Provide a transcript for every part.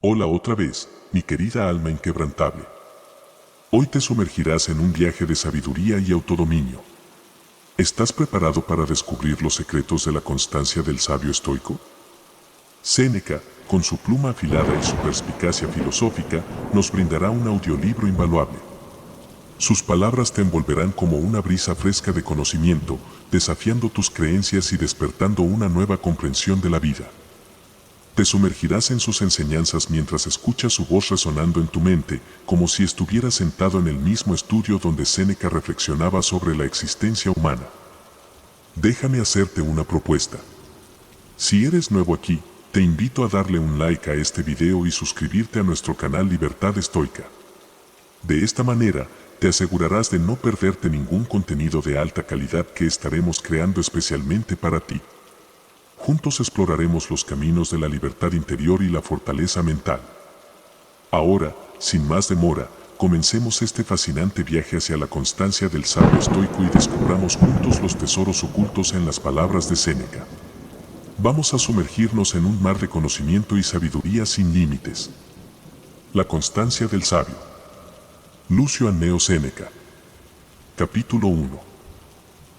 Hola otra vez, mi querida alma inquebrantable. Hoy te sumergirás en un viaje de sabiduría y autodominio. ¿Estás preparado para descubrir los secretos de la constancia del sabio estoico? Séneca, con su pluma afilada y su perspicacia filosófica, nos brindará un audiolibro invaluable. Sus palabras te envolverán como una brisa fresca de conocimiento, desafiando tus creencias y despertando una nueva comprensión de la vida. Te sumergirás en sus enseñanzas mientras escuchas su voz resonando en tu mente, como si estuvieras sentado en el mismo estudio donde Séneca reflexionaba sobre la existencia humana. Déjame hacerte una propuesta. Si eres nuevo aquí, te invito a darle un like a este video y suscribirte a nuestro canal Libertad Estoica. De esta manera, te asegurarás de no perderte ningún contenido de alta calidad que estaremos creando especialmente para ti. Juntos exploraremos los caminos de la libertad interior y la fortaleza mental. Ahora, sin más demora, comencemos este fascinante viaje hacia la constancia del sabio estoico y descubramos juntos los tesoros ocultos en las palabras de Séneca. Vamos a sumergirnos en un mar de conocimiento y sabiduría sin límites. La constancia del sabio. Lucio Anneo Séneca. Capítulo 1.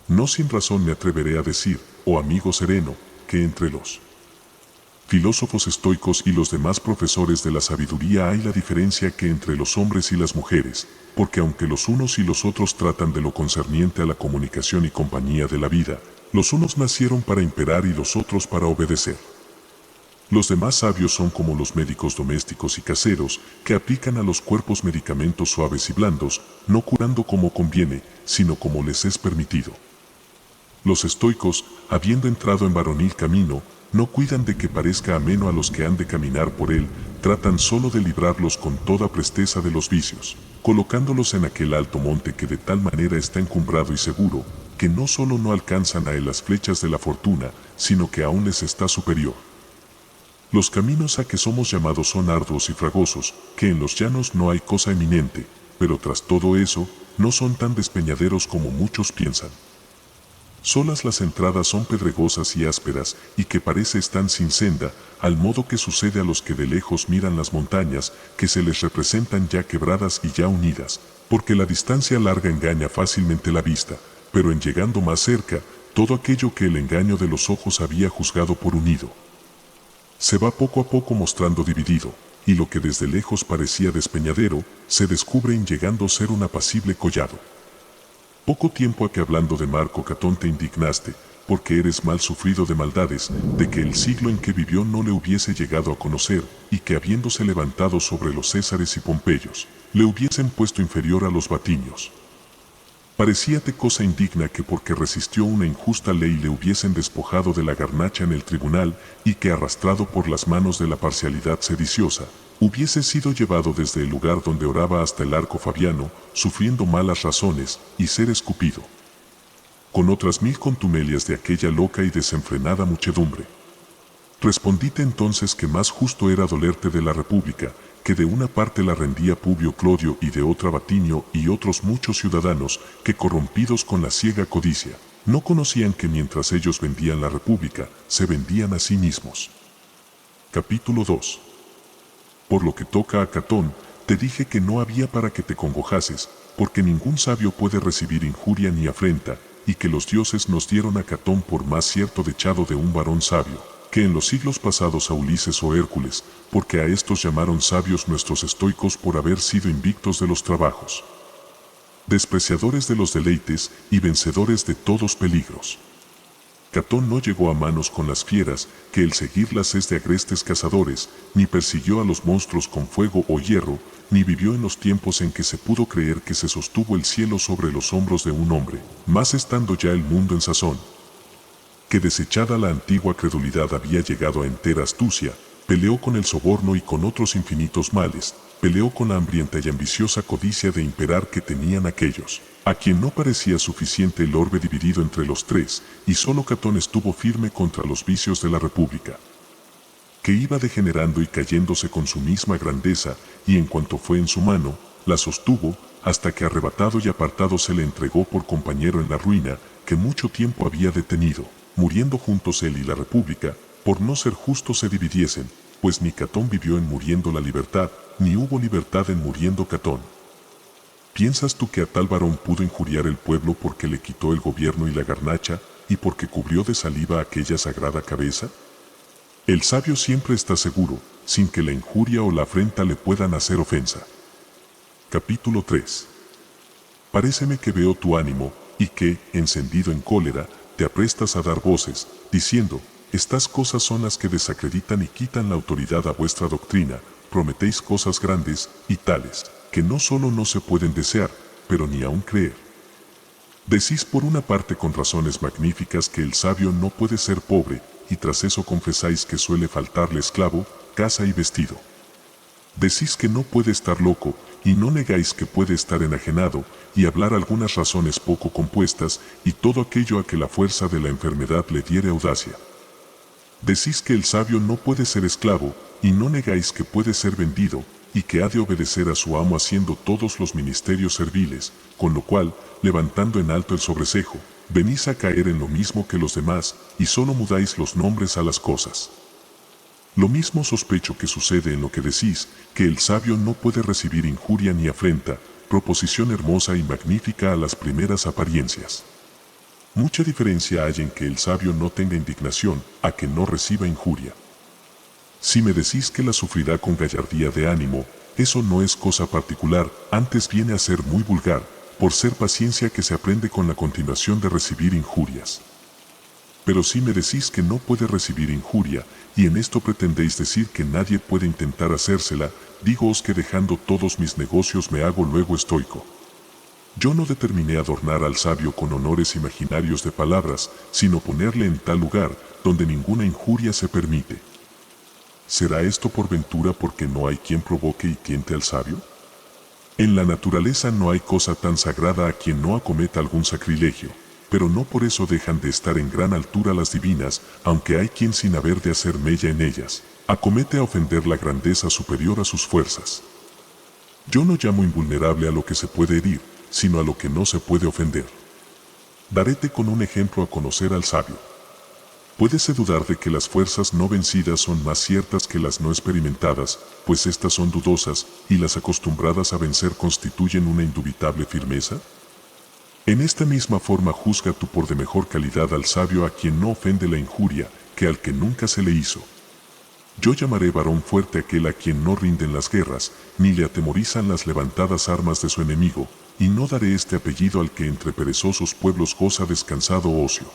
No sin razón me atreveré a decir, oh amigo sereno, que entre los filósofos estoicos y los demás profesores de la sabiduría hay la diferencia que entre los hombres y las mujeres, porque aunque los unos y los otros tratan de lo concerniente a la comunicación y compañía de la vida, los unos nacieron para imperar y los otros para obedecer. Los demás sabios son como los médicos domésticos y caseros, que aplican a los cuerpos medicamentos suaves y blandos, no curando como conviene, sino como les es permitido. Los estoicos, habiendo entrado en varonil camino, no cuidan de que parezca ameno a los que han de caminar por él, tratan solo de librarlos con toda presteza de los vicios, colocándolos en aquel alto monte que de tal manera está encumbrado y seguro, que no solo no alcanzan a él las flechas de la fortuna, sino que aún les está superior. Los caminos a que somos llamados son arduos y fragosos, que en los llanos no hay cosa eminente, pero tras todo eso, no son tan despeñaderos como muchos piensan. Solas las entradas son pedregosas y ásperas, y que parece están sin senda, al modo que sucede a los que de lejos miran las montañas, que se les representan ya quebradas y ya unidas, porque la distancia larga engaña fácilmente la vista, pero en llegando más cerca, todo aquello que el engaño de los ojos había juzgado por unido, se va poco a poco mostrando dividido, y lo que desde lejos parecía despeñadero, se descubre en llegando a ser un apacible collado. Poco tiempo a que hablando de Marco Catón te indignaste, porque eres mal sufrido de maldades, de que el siglo en que vivió no le hubiese llegado a conocer, y que habiéndose levantado sobre los Césares y Pompeyos, le hubiesen puesto inferior a los Batiños. Parecíate cosa indigna que porque resistió una injusta ley le hubiesen despojado de la garnacha en el tribunal, y que arrastrado por las manos de la parcialidad sediciosa, hubiese sido llevado desde el lugar donde oraba hasta el arco fabiano, sufriendo malas razones, y ser escupido con otras 1000 contumelias de aquella loca y desenfrenada muchedumbre. Respondite entonces que más justo era dolerte de la república, que de una parte la rendía Publio Clodio y de otra Batinio y otros muchos ciudadanos, que corrompidos con la ciega codicia, no conocían que mientras ellos vendían la república, se vendían a sí mismos. Capítulo 2. Por lo que toca a Catón, te dije que no había para que te congojases, porque ningún sabio puede recibir injuria ni afrenta, y que los dioses nos dieron a Catón por más cierto dechado de un varón sabio, que en los siglos pasados a Ulises o Hércules, porque a estos llamaron sabios nuestros estoicos por haber sido invictos de los trabajos, despreciadores de los deleites y vencedores de todos peligros. Catón no llegó a manos con las fieras, que el seguirlas es de agrestes cazadores, ni persiguió a los monstruos con fuego o hierro, ni vivió en los tiempos en que se pudo creer que se sostuvo el cielo sobre los hombros de un hombre, más estando ya el mundo en sazón, que desechada la antigua credulidad había llegado a entera astucia, peleó con el soborno y con otros infinitos males, peleó con la hambrienta y ambiciosa codicia de imperar que tenían aquellos, a quien no parecía suficiente el orbe dividido entre los tres, y solo Catón estuvo firme contra los vicios de la república, que iba degenerando y cayéndose con su misma grandeza, y en cuanto fue en su mano, la sostuvo, hasta que arrebatado y apartado se le entregó por compañero en la ruina, que mucho tiempo había detenido, muriendo juntos él y la república, por no ser justos se dividiesen, pues ni Catón vivió en muriendo la libertad, ni hubo libertad en muriendo Catón. ¿Piensas tú que a tal varón pudo injuriar el pueblo porque le quitó el gobierno y la garnacha, y porque cubrió de saliva aquella sagrada cabeza? El sabio siempre está seguro, sin que la injuria o la afrenta le puedan hacer ofensa. Capítulo 3. Paréceme que veo tu ánimo, y que, encendido en cólera, te aprestas a dar voces, diciendo, estas cosas son las que desacreditan y quitan la autoridad a vuestra doctrina, prometéis cosas grandes, y tales, que no solo no se pueden desear, pero ni aún creer. Decís por una parte con razones magníficas que el sabio no puede ser pobre, y tras eso confesáis que suele faltarle esclavo, casa y vestido. Decís que no puede estar loco, y no negáis que puede estar enajenado, y hablar algunas razones poco compuestas, y todo aquello a que la fuerza de la enfermedad le diere audacia. Decís que el sabio no puede ser esclavo, y no negáis que puede ser vendido, y que ha de obedecer a su amo haciendo todos los ministerios serviles, con lo cual, levantando en alto el sobrecejo, venís a caer en lo mismo que los demás, y solo mudáis los nombres a las cosas. Lo mismo sospecho que sucede en lo que decís, que el sabio no puede recibir injuria ni afrenta, proposición hermosa y magnífica a las primeras apariencias. Mucha diferencia hay en que el sabio no tenga indignación, a que no reciba injuria. Si me decís que la sufrirá con gallardía de ánimo, eso no es cosa particular, antes viene a ser muy vulgar, por ser paciencia que se aprende con la continuación de recibir injurias. Pero si me decís que no puede recibir injuria, y en esto pretendéis decir que nadie puede intentar hacérsela, dígoos que dejando todos mis negocios me hago luego estoico. Yo no determiné adornar al sabio con honores imaginarios de palabras, sino ponerle en tal lugar, donde ninguna injuria se permite. ¿Será esto por ventura porque no hay quien provoque y tiente al sabio? En la naturaleza no hay cosa tan sagrada a quien no acometa algún sacrilegio, pero no por eso dejan de estar en gran altura las divinas, aunque hay quien sin haber de hacer mella en ellas, acomete a ofender la grandeza superior a sus fuerzas. Yo no llamo invulnerable a lo que se puede herir, sino a lo que no se puede ofender. Daréte con un ejemplo a conocer al sabio. Puédese dudar de que las fuerzas no vencidas son más ciertas que las no experimentadas, pues éstas son dudosas, y las acostumbradas a vencer constituyen una indubitable firmeza. En esta misma forma juzga tú por de mejor calidad al sabio a quien no ofende la injuria, que al que nunca se le hizo. Yo llamaré varón fuerte aquel a quien no rinden las guerras, ni le atemorizan las levantadas armas de su enemigo, y no daré este apellido al que entre perezosos pueblos goza descansado ocio.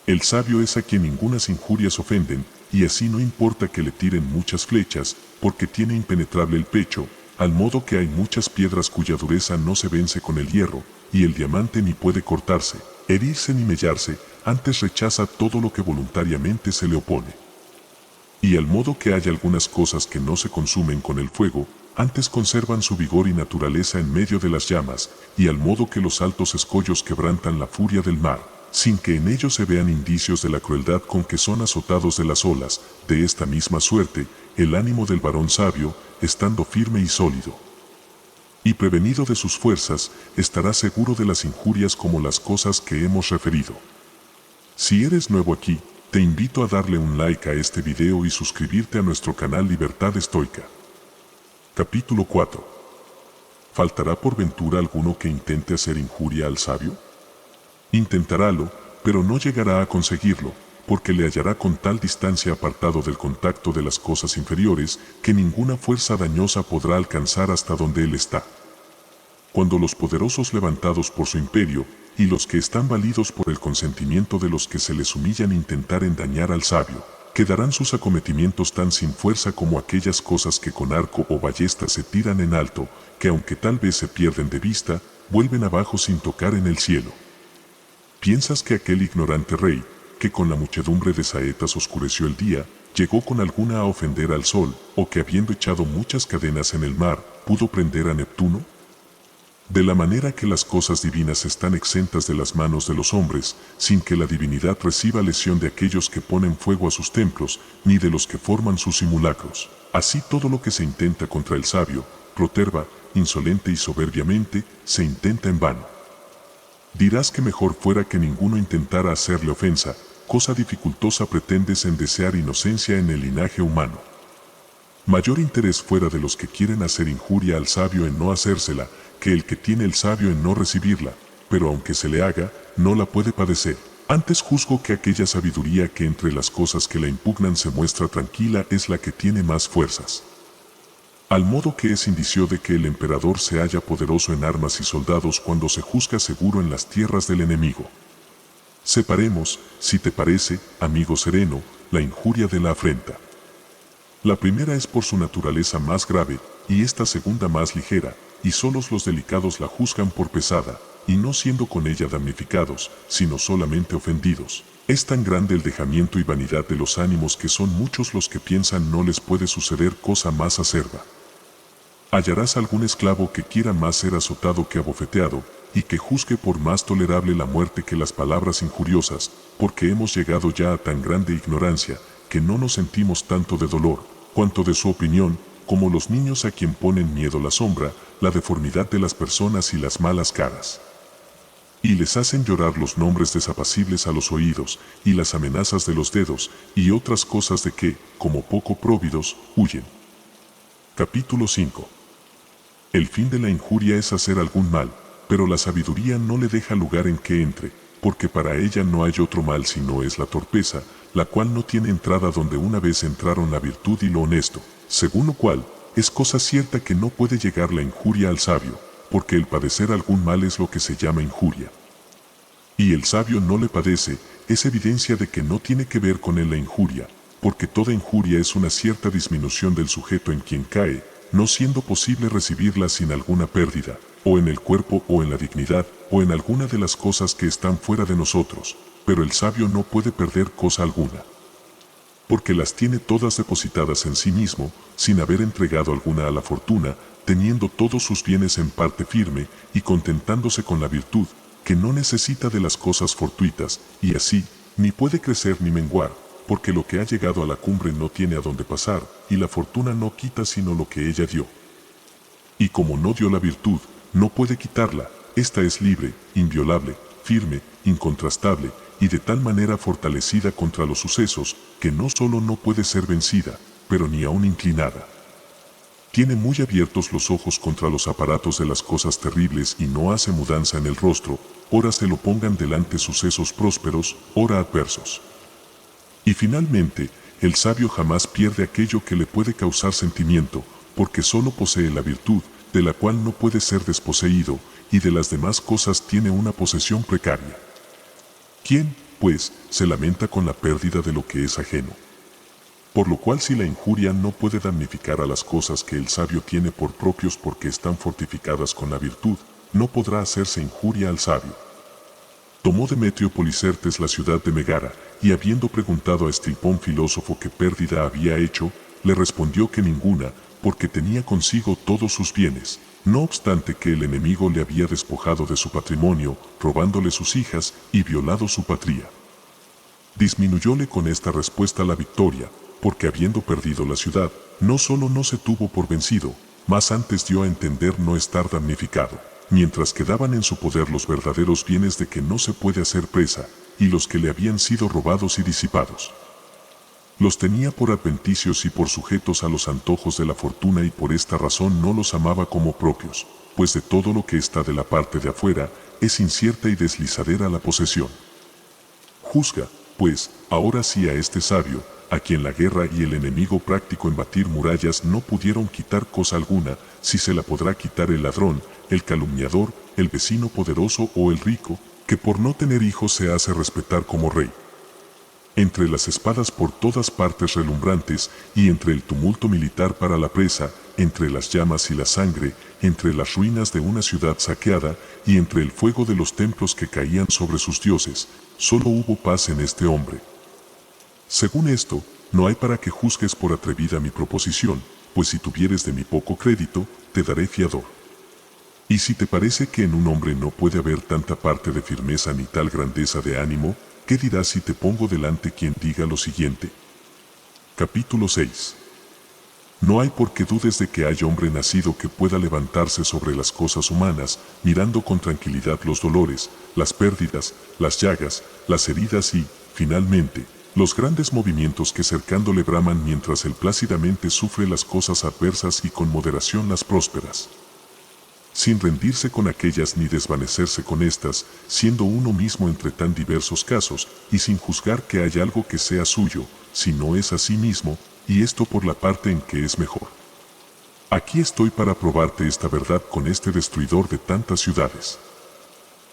El sabio es a quien ningunas injurias ofenden, y así no importa que le tiren muchas flechas, porque tiene impenetrable el pecho, al modo que hay muchas piedras cuya dureza no se vence con el hierro, y el diamante ni puede cortarse, herirse ni mellarse, antes rechaza todo lo que voluntariamente se le opone. Y al modo que hay algunas cosas que no se consumen con el fuego, antes conservan su vigor y naturaleza en medio de las llamas, y al modo que los altos escollos quebrantan la furia del mar, sin que en ellos se vean indicios de la crueldad con que son azotados de las olas, de esta misma suerte, el ánimo del varón sabio, estando firme y sólido y prevenido de sus fuerzas, estará seguro de las injurias como las cosas que hemos referido. Si eres nuevo aquí, te invito a darle un like a este video y suscribirte a nuestro canal Libertad Estoica. Capítulo 4. ¿Faltará por ventura alguno que intente hacer injuria al sabio? Intentarálo, pero no llegará a conseguirlo, porque le hallará con tal distancia apartado del contacto de las cosas inferiores, que ninguna fuerza dañosa podrá alcanzar hasta donde él está. Cuando los poderosos levantados por su imperio, y los que están validos por el consentimiento de los que se les humillan intentaren dañar al sabio, quedarán sus acometimientos tan sin fuerza como aquellas cosas que con arco o ballesta se tiran en alto, que aunque tal vez se pierden de vista, vuelven abajo sin tocar en el cielo. ¿Piensas que aquel ignorante rey, que con la muchedumbre de saetas oscureció el día, llegó con alguna a ofender al sol, o que habiendo echado muchas cadenas en el mar, pudo prender a Neptuno? De la manera que las cosas divinas están exentas de las manos de los hombres, sin que la divinidad reciba lesión de aquellos que ponen fuego a sus templos, ni de los que forman sus simulacros. Así todo lo que se intenta contra el sabio, proterva, insolente y soberbiamente, se intenta en vano. Dirás que mejor fuera que ninguno intentara hacerle ofensa, cosa dificultosa pretendes en desear inocencia en el linaje humano. Mayor interés fuera de los que quieren hacer injuria al sabio en no hacérsela, que el que tiene el sabio en no recibirla, pero aunque se le haga, no la puede padecer. Antes juzgo que aquella sabiduría que entre las cosas que la impugnan se muestra tranquila es la que tiene más fuerzas. Al modo que es indicio de que el emperador se halla poderoso en armas y soldados cuando se juzga seguro en las tierras del enemigo. Separemos, si te parece, amigo sereno, la injuria de la afrenta. La primera es por su naturaleza más grave, y esta segunda más ligera, y solos los delicados la juzgan por pesada, y no siendo con ella damnificados, sino solamente ofendidos. Es tan grande el dejamiento y vanidad de los ánimos que son muchos los que piensan no les puede suceder cosa más acerba. Hallarás algún esclavo que quiera más ser azotado que abofeteado, y que juzgue por más tolerable la muerte que las palabras injuriosas, porque hemos llegado ya a tan grande ignorancia, que no nos sentimos tanto de dolor, cuanto de su opinión, como los niños a quien ponen miedo la sombra, la deformidad de las personas y las malas caras. Y les hacen llorar los nombres desapacibles a los oídos, y las amenazas de los dedos, y otras cosas de que, como poco próvidos, huyen. Capítulo 5. El fin de la injuria es hacer algún mal, pero la sabiduría no le deja lugar en que entre, porque para ella no hay otro mal sino es la torpeza, la cual no tiene entrada donde una vez entraron la virtud y lo honesto, según lo cual, es cosa cierta que no puede llegar la injuria al sabio, porque el padecer algún mal es lo que se llama injuria. Y el sabio no le padece, es evidencia de que no tiene que ver con él la injuria, porque toda injuria es una cierta disminución del sujeto en quien cae, no siendo posible recibirla sin alguna pérdida, o en el cuerpo o en la dignidad, o en alguna de las cosas que están fuera de nosotros, pero el sabio no puede perder cosa alguna, porque las tiene todas depositadas en sí mismo, sin haber entregado alguna a la fortuna, teniendo todos sus bienes en parte firme, y contentándose con la virtud, que no necesita de las cosas fortuitas, y así, ni puede crecer ni menguar, porque lo que ha llegado a la cumbre no tiene a dónde pasar, y la fortuna no quita sino lo que ella dio. Y como no dio la virtud, no puede quitarla, esta es libre, inviolable, firme, incontrastable, y de tal manera fortalecida contra los sucesos, que no solo no puede ser vencida, pero ni aún inclinada. Tiene muy abiertos los ojos contra los aparatos de las cosas terribles y no hace mudanza en el rostro, ora se lo pongan delante sucesos prósperos, ora adversos. Y finalmente, el sabio jamás pierde aquello que le puede causar sentimiento, porque solo posee la virtud, de la cual no puede ser desposeído, y de las demás cosas tiene una posesión precaria. ¿Quién, pues, se lamenta con la pérdida de lo que es ajeno? Por lo cual si la injuria no puede damnificar a las cosas que el sabio tiene por propios porque están fortificadas con la virtud, no podrá hacerse injuria al sabio. Tomó Demetrio Policertes la ciudad de Megara, y habiendo preguntado a Estilpón filósofo qué pérdida había hecho, le respondió que ninguna, porque tenía consigo todos sus bienes, no obstante que el enemigo le había despojado de su patrimonio, robándole sus hijas y violado su patria. Disminuyóle con esta respuesta la victoria, porque habiendo perdido la ciudad, no solo no se tuvo por vencido, mas antes dio a entender no estar damnificado, mientras quedaban en su poder los verdaderos bienes de que no se puede hacer presa, y los que le habían sido robados y disipados. Los tenía por adventicios y por sujetos a los antojos de la fortuna y por esta razón no los amaba como propios, pues de todo lo que está de la parte de afuera, es incierta y deslizadera la posesión. Juzga, pues, ahora sí a este sabio, a quien la guerra y el enemigo práctico en batir murallas no pudieron quitar cosa alguna, si se la podrá quitar el ladrón, el calumniador, el vecino poderoso o el rico, que por no tener hijos se hace respetar como rey. Entre las espadas por todas partes relumbrantes, y entre el tumulto militar para la presa, entre las llamas y la sangre, entre las ruinas de una ciudad saqueada, y entre el fuego de los templos que caían sobre sus dioses, solo hubo paz en este hombre. Según esto, no hay para que juzgues por atrevida mi proposición, pues si tuvieres de mi poco crédito, te daré fiador. Y si te parece que en un hombre no puede haber tanta parte de firmeza ni tal grandeza de ánimo, ¿qué dirás si te pongo delante quien diga lo siguiente? Capítulo 6. No hay por qué dudes de que hay hombre nacido que pueda levantarse sobre las cosas humanas, mirando con tranquilidad los dolores, las pérdidas, las llagas, las heridas y, finalmente, Los grandes movimientos que cercándole braman mientras él plácidamente sufre las cosas adversas y con moderación las prósperas. Sin rendirse con aquellas ni desvanecerse con estas, siendo uno mismo entre tan diversos casos, y sin juzgar que haya algo que sea suyo, si no es a sí mismo, y esto por la parte en que es mejor. Aquí estoy para probarte esta verdad con este destruidor de tantas ciudades.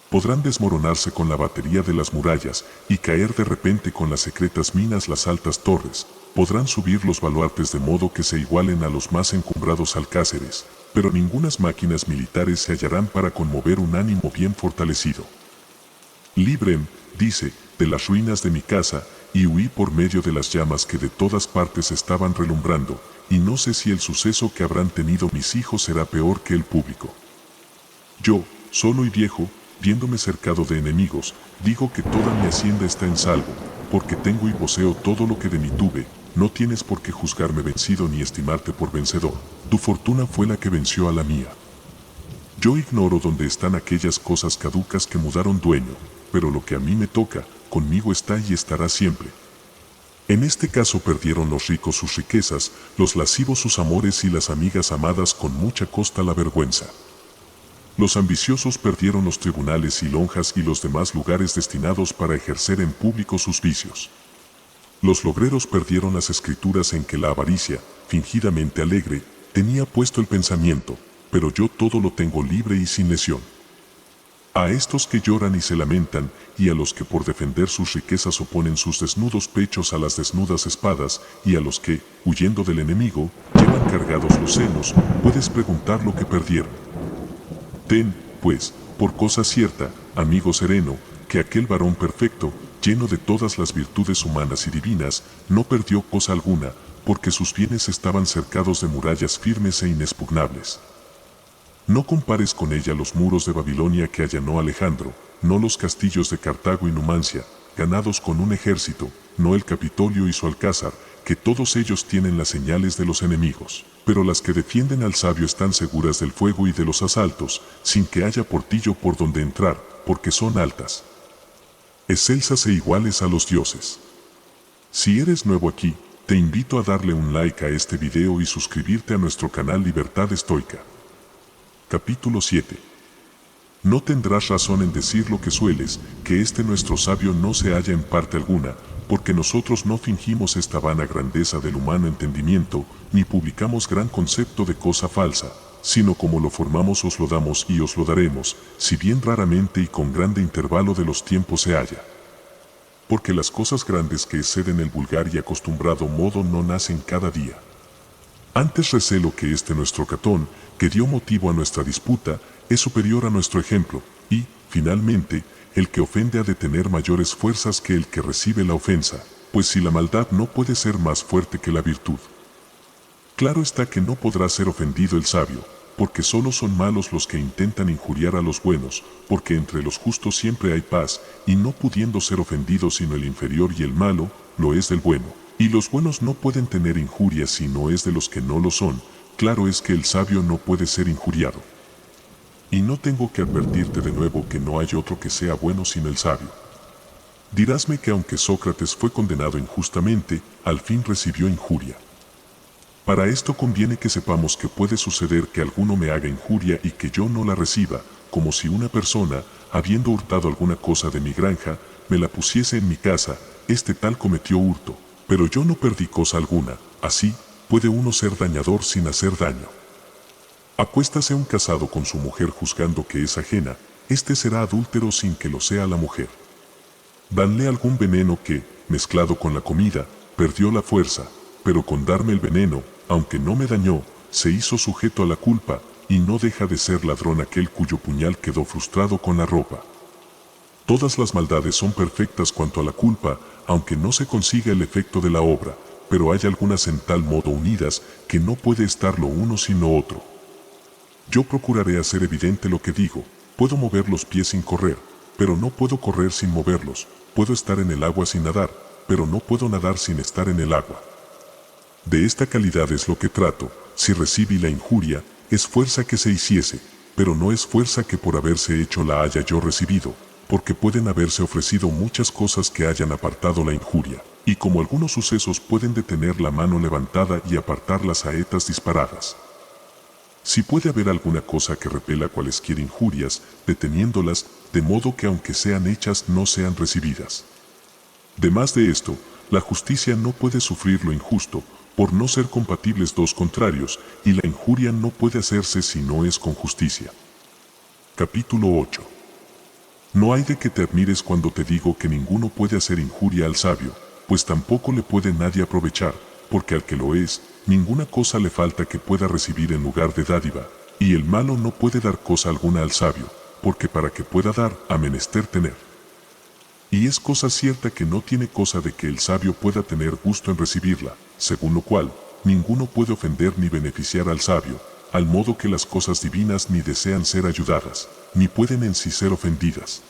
Podrán desmoronarse con la batería de las murallas y caer de repente con las secretas minas las altas torres, podrán subir los baluartes de modo que se igualen a los más encumbrados alcázares, pero ningunas máquinas militares se hallarán para conmover un ánimo bien fortalecido. Librem, dice, de las ruinas de mi casa, y huí por medio de las llamas que de todas partes estaban relumbrando, y no sé si el suceso que habrán tenido mis hijos será peor que el público. Yo, solo y viejo, viéndome cercado de enemigos, digo que toda mi hacienda está en salvo, porque tengo y poseo todo lo que de mí tuve, no tienes por qué juzgarme vencido ni estimarte por vencedor, tu fortuna fue la que venció a la mía. Yo ignoro dónde están aquellas cosas caducas que mudaron dueño, pero lo que a mí me toca, conmigo está y estará siempre. En este caso perdieron los ricos sus riquezas, los lascivos sus amores y las amigas amadas con mucha costa la vergüenza. Los ambiciosos perdieron los tribunales y lonjas y los demás lugares destinados para ejercer en público sus vicios. Los logreros perdieron las escrituras en que la avaricia, fingidamente alegre, tenía puesto el pensamiento, pero yo todo lo tengo libre y sin lesión. A estos que lloran y se lamentan, y a los que por defender sus riquezas oponen sus desnudos pechos a las desnudas espadas, y a los que, huyendo del enemigo, llevan cargados los senos, puedes preguntar lo que perdieron. Ten, pues, por cosa cierta, amigo sereno, que aquel varón perfecto, lleno de todas las virtudes humanas y divinas, no perdió cosa alguna, porque sus bienes estaban cercados de murallas firmes e inexpugnables. No compares con ella los muros de Babilonia que allanó Alejandro, no los castillos de Cartago y Numancia, ganados con un ejército, no el Capitolio y su alcázar, que todos ellos tienen las señales de los enemigos, pero las que defienden al sabio están seguras del fuego y de los asaltos, sin que haya portillo por donde entrar, porque son altas, excelsas e iguales a los dioses. Si eres nuevo aquí, te invito a darle un like a este video y suscribirte a nuestro canal Libertad Estoica. Capítulo 7. No tendrás razón en decir lo que sueles, que este nuestro sabio no se halla en parte alguna, porque nosotros no fingimos esta vana grandeza del humano entendimiento, ni publicamos gran concepto de cosa falsa, sino como lo formamos os lo damos y os lo daremos, si bien raramente y con grande intervalo de los tiempos se halla. Porque las cosas grandes que exceden el vulgar y acostumbrado modo no nacen cada día. Antes recelo que este nuestro Catón, que dio motivo a nuestra disputa, es superior a nuestro ejemplo, y, finalmente, el que ofende ha de tener mayores fuerzas que el que recibe la ofensa, pues si la maldad no puede ser más fuerte que la virtud. Claro está que no podrá ser ofendido el sabio, porque solo son malos los que intentan injuriar a los buenos, porque entre los justos siempre hay paz, y no pudiendo ser ofendido sino el inferior y el malo, lo es del bueno. Y los buenos no pueden tener injurias si no es de los que no lo son, claro es que el sabio no puede ser injuriado. Y no tengo que advertirte de nuevo que no hay otro que sea bueno sino el sabio. Dirásme que aunque Sócrates fue condenado injustamente, al fin recibió injuria. Para esto conviene que sepamos que puede suceder que alguno me haga injuria y que yo no la reciba, como si una persona, habiendo hurtado alguna cosa de mi granja, me la pusiese en mi casa, este tal cometió hurto, pero yo no perdí cosa alguna, así, puede uno ser dañador sin hacer daño. Acuéstase un casado con su mujer juzgando que es ajena, este será adúltero sin que lo sea la mujer. Danle algún veneno que, mezclado con la comida, perdió la fuerza, pero con darme el veneno, aunque no me dañó, se hizo sujeto a la culpa, y no deja de ser ladrón aquel cuyo puñal quedó frustrado con la ropa. Todas las maldades son perfectas cuanto a la culpa, aunque no se consiga el efecto de la obra, pero hay algunas en tal modo unidas que no puede estar lo uno sino otro. Yo procuraré hacer evidente lo que digo, puedo mover los pies sin correr, pero no puedo correr sin moverlos, puedo estar en el agua sin nadar, pero no puedo nadar sin estar en el agua. De esta calidad es lo que trato, si recibí la injuria, es fuerza que se hiciese, pero no es fuerza que por haberse hecho la haya yo recibido, porque pueden haberse ofrecido muchas cosas que hayan apartado la injuria. y como algunos sucesos pueden detener la mano levantada y apartar las saetas disparadas. Si puede haber alguna cosa que repela cualesquiera injurias, deteniéndolas, de modo que aunque sean hechas no sean recibidas. Demás de esto, la justicia no puede sufrir lo injusto, por no ser compatibles dos contrarios, y la injuria no puede hacerse si no es con justicia. Capítulo 8. No hay de que te admires cuando te digo que ninguno puede hacer injuria al sabio, pues tampoco le puede nadie aprovechar, porque al que lo es, ninguna cosa le falta que pueda recibir en lugar de dádiva, y el malo no puede dar cosa alguna al sabio, porque para que pueda dar, ha menester tener. Y es cosa cierta que no tiene cosa de que el sabio pueda tener gusto en recibirla, según lo cual, ninguno puede ofender ni beneficiar al sabio, al modo que las cosas divinas ni desean ser ayudadas, ni pueden en sí ser ofendidas.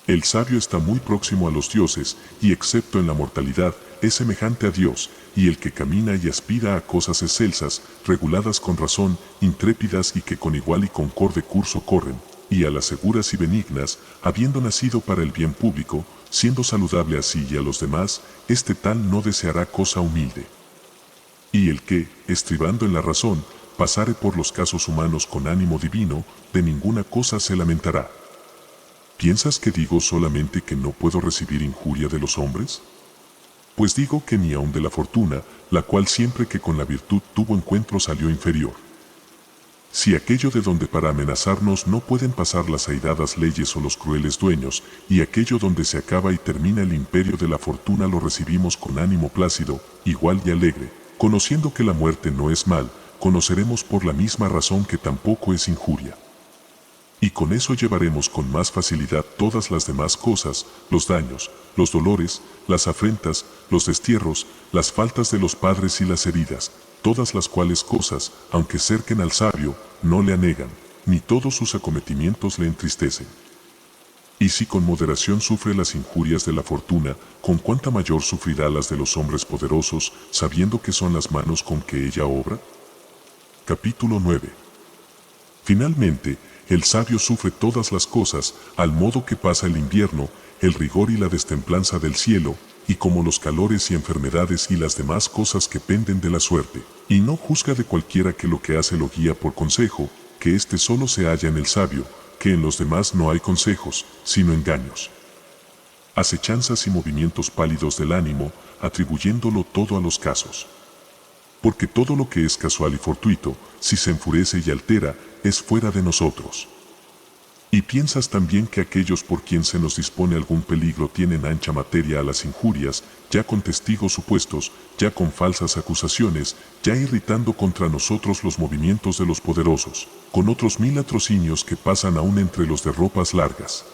El sabio está muy próximo a los dioses, y excepto en la mortalidad, es semejante a Dios, y el que camina y aspira a cosas excelsas, reguladas con razón, intrépidas y que con igual y concorde curso corren, y a las seguras y benignas, habiendo nacido para el bien público, siendo saludable a sí y a los demás, este tal no deseará cosa humilde. Y el que, estribando en la razón, pasare por los casos humanos con ánimo divino, de ninguna cosa se lamentará. ¿Piensas que digo solamente que no puedo recibir injuria de los hombres? Pues digo que ni aun de la fortuna, la cual siempre que con la virtud tuvo encuentro salió inferior. Si aquello de donde para amenazarnos no pueden pasar las airadas leyes o los crueles dueños, y aquello donde se acaba y termina el imperio de la fortuna lo recibimos con ánimo plácido, igual y alegre, conociendo que la muerte no es mal, conoceremos por la misma razón que tampoco es injuria. Y con eso llevaremos con más facilidad todas las demás cosas, los daños, los dolores, las afrentas, los destierros, las faltas de los padres y las heridas, todas las cuales cosas, aunque cerquen al sabio, no le anegan, ni todos sus acometimientos le entristecen. Y si con moderación sufre las injurias de la fortuna, con cuánta mayor sufrirá las de los hombres poderosos, sabiendo que son las manos con que ella obra. Capítulo 9. Finalmente, el sabio sufre todas las cosas, al modo que pasa el invierno, el rigor y la destemplanza del cielo, y como los calores y enfermedades y las demás cosas que penden de la suerte, y no juzga de cualquiera que lo que hace lo guía por consejo, que éste solo se halla en el sabio, que en los demás no hay consejos, sino engaños. Acechanzas y movimientos pálidos del ánimo, atribuyéndolo todo a los casos. Porque todo lo que es casual y fortuito, si se enfurece y altera, es fuera de nosotros. Y piensas también que aquellos por quien se nos dispone algún peligro tienen ancha materia a las injurias, ya con testigos supuestos, ya con falsas acusaciones, ya irritando contra nosotros los movimientos de los poderosos, con otros 1000 atrocinios que pasan aún entre los de ropas largas.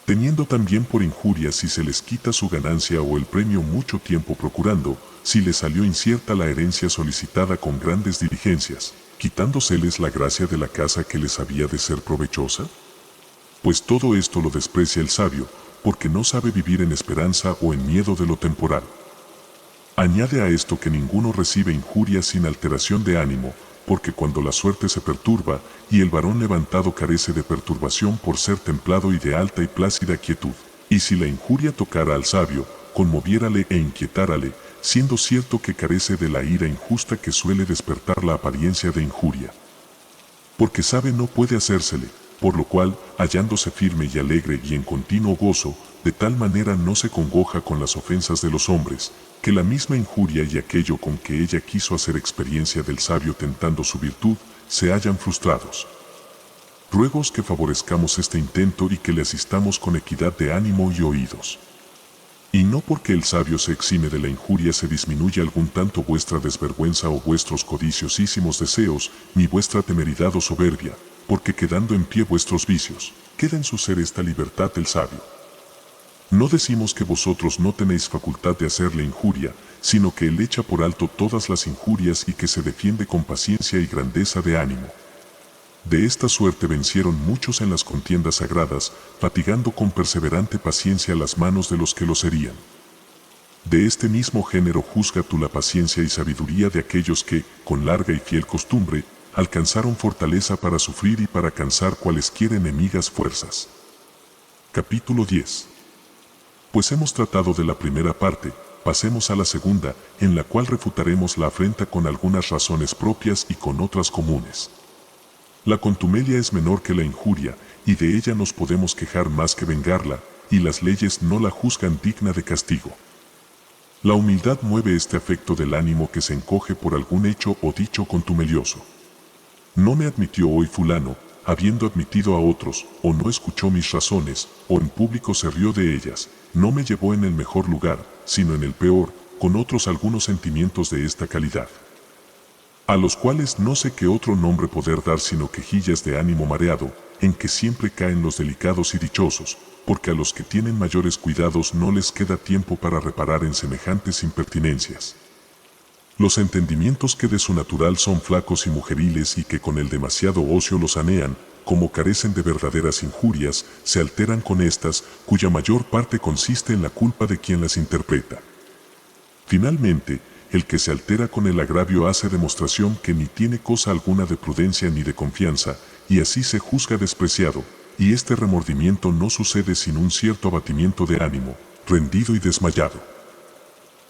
Teniendo también por injuria si se les quita su ganancia o el premio mucho tiempo procurando, si les salió incierta la herencia solicitada con grandes diligencias, quitándoseles la gracia de la casa que les había de ser provechosa? Pues todo esto lo desprecia el sabio, porque no sabe vivir en esperanza o en miedo de lo temporal. Añade a esto que ninguno recibe injuria sin alteración de ánimo, porque cuando la suerte se perturba, y el varón levantado carece de perturbación por ser templado y de alta y plácida quietud, y si la injuria tocara al sabio, conmoviérale e inquietárale, siendo cierto que carece de la ira injusta que suele despertar la apariencia de injuria. Porque sabe no puede hacérsele, por lo cual, hallándose firme y alegre y en continuo gozo, de tal manera no se congoja con las ofensas de los hombres, que la misma injuria y aquello con que ella quiso hacer experiencia del sabio tentando su virtud, se hallan frustrados. Ruegos que favorezcamos este intento y que le asistamos con equidad de ánimo y oídos. Y no porque el sabio se exime de la injuria se disminuye algún tanto vuestra desvergüenza o vuestros codiciosísimos deseos, ni vuestra temeridad o soberbia, porque quedando en pie vuestros vicios, queda en su ser esta libertad del sabio. No decimos que vosotros no tenéis facultad de hacerle injuria, sino que él echa por alto todas las injurias y que se defiende con paciencia y grandeza de ánimo. De esta suerte vencieron muchos en las contiendas sagradas, fatigando con perseverante paciencia las manos de los que los herían. De este mismo género juzga tú la paciencia y sabiduría de aquellos que, con larga y fiel costumbre, alcanzaron fortaleza para sufrir y para cansar cualesquiera enemigas fuerzas. Capítulo 10. Pues hemos tratado de la primera parte, pasemos a la segunda, en la cual refutaremos la afrenta con algunas razones propias y con otras comunes. La contumelia es menor que la injuria, y de ella nos podemos quejar más que vengarla, y las leyes no la juzgan digna de castigo. La humildad mueve este afecto del ánimo que se encoge por algún hecho o dicho contumelioso. No me admitió hoy fulano, habiendo admitido a otros, o no escuchó mis razones, o en público se rió de ellas, no me llevó en el mejor lugar, sino en el peor, con otros algunos sentimientos de esta calidad, a los cuales no sé qué otro nombre poder dar sino quejillas de ánimo mareado, en que siempre caen los delicados y dichosos, porque a los que tienen mayores cuidados no les queda tiempo para reparar en semejantes impertinencias. Los entendimientos que de su natural son flacos y mujeriles y que con el demasiado ocio los sanean, como carecen de verdaderas injurias, se alteran con estas, cuya mayor parte consiste en la culpa de quien las interpreta. Finalmente, el que se altera con el agravio hace demostración que ni tiene cosa alguna de prudencia ni de confianza, y así se juzga despreciado, y este remordimiento no sucede sin un cierto abatimiento de ánimo, rendido y desmayado.